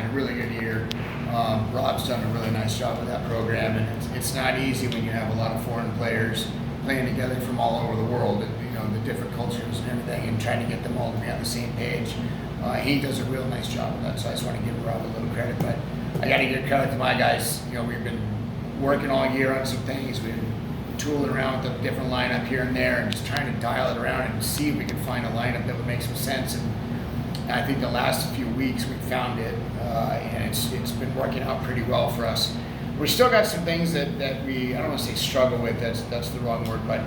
a really good year. Rob's done a really nice job with that program, and it's not easy when you have a lot of foreign players playing together from all over the world, and, you know, the different cultures and everything, and trying to get them all to be on the same page. He does a real nice job with that, so I just want to give Rob a little credit. But I got to give credit to my guys. You know, we've been working all year on some things. We've been tooling around with a different lineup here and there, and just trying to dial it around and see if we can find a lineup that would make some sense. And I think the last few weeks we found it, and it's been working out pretty well for us. We still got some things that we, I don't want to say struggle with, that's the wrong word, but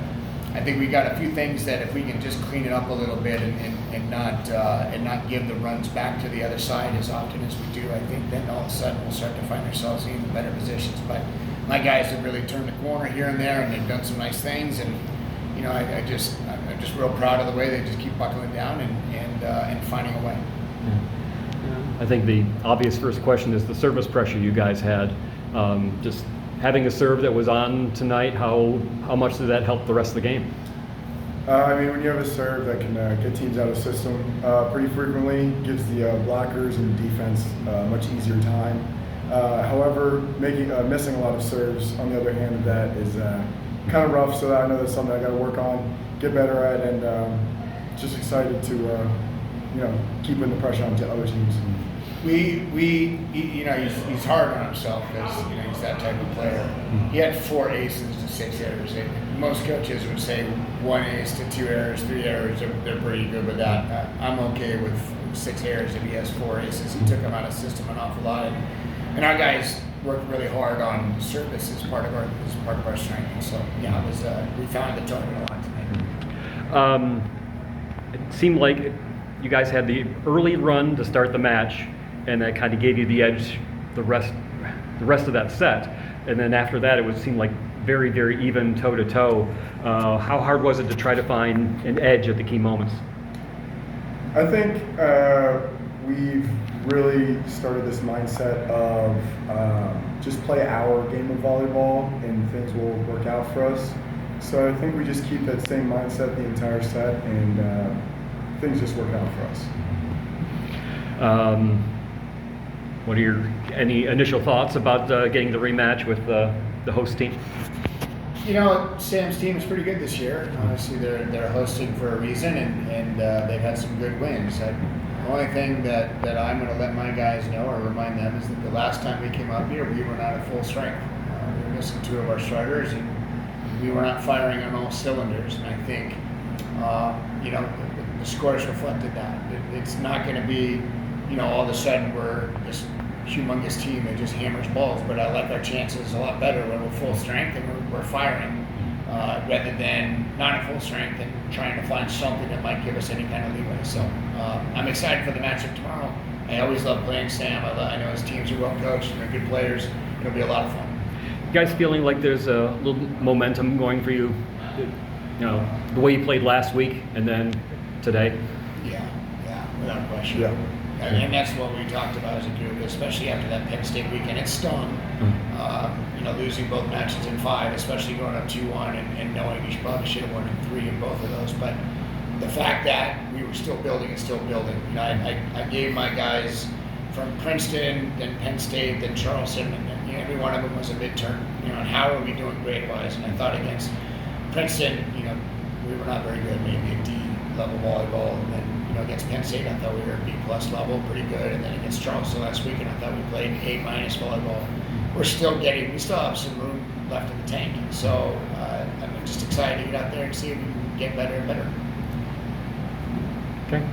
I think we got a few things that if we can just clean it up a little bit and not give the runs back to the other side as often as we do, I think then all of a sudden we'll start to find ourselves in better positions. But my guys have really turned the corner here and there, and they've done some nice things, and you know, I'm just real proud of the way they just keep buckling down and finding a way. I think the obvious first question is the service pressure you guys had. Just having a serve that was on tonight, how much did that help the rest of the game? I mean, when you have a serve that can get teams out of system pretty frequently, gives the blockers and defense much easier time. However, missing a lot of serves, on the other hand, of that is kind of rough. So I know that's something I got to work on, get better at, and just excited to you know, keep putting the pressure on to other teams. You know, he's hard on himself because, you know, he's that type of player. He had 4 aces to 6 errors. Most coaches would say 1 ace to 2 errors, 3 errors. They're pretty good with that. I'm okay with 6 errors if he has 4 aces. He took him out of system an awful lot, and our guys worked really hard on service as part of our strength. And so yeah, it was we found the target a lot tonight. It seemed like you guys had the early run to start the match, and that kind of gave you the edge the rest of that set. And then after that, it would seem like very, very even toe-to-toe. How hard was it to try to find an edge at the key moments? I think we've really started this mindset of just play our game of volleyball and things will work out for us. So I think we just keep that same mindset the entire set, and things just work out for us. What are any initial thoughts about getting the rematch with the host team? You know, Sam's team is pretty good this year. Obviously, they're hosting for a reason, and they've had some good wins. The only thing that I'm going to let my guys know or remind them is that the last time we came up here, we were not at full strength. We were missing 2 of our starters, and we were not firing on all cylinders. And I think, you know, the scores reflected that. It's not going to be, you know, all of a sudden we're this humongous team that just hammers balls, but I like our chances a lot better when we're full strength and we're firing, rather than not at full strength and trying to find something that might give us any kind of leeway. So I'm excited for the matchup tomorrow. I always love playing Sam. I know his teams are well coached and they're good players. It'll be a lot of fun. You guys feeling like there's a little momentum going for you? You know, the way you played last week and then today? Yeah, without question. Yeah. And that's what we talked about as a group, especially after that Penn State weekend. It stung, you know, losing both matches in 5, especially going up 2-1 and knowing you probably should have won in 3 in both of those. But the fact that we were still building and still building, you know, I gave my guys from Princeton, then Penn State, then Charleston, and you know, every one of them was a midterm, you know, and how are we doing grade-wise? And I thought against Princeton, you know, we were not very good, maybe a D level volleyball, and then, you know, against Penn State, I thought we were a B+ level, pretty good, and then against Charleston last weekend, I thought we played A- volleyball. We still have some room left in the tank, so I'm just excited to get out there and see if we can get better and better. Okay.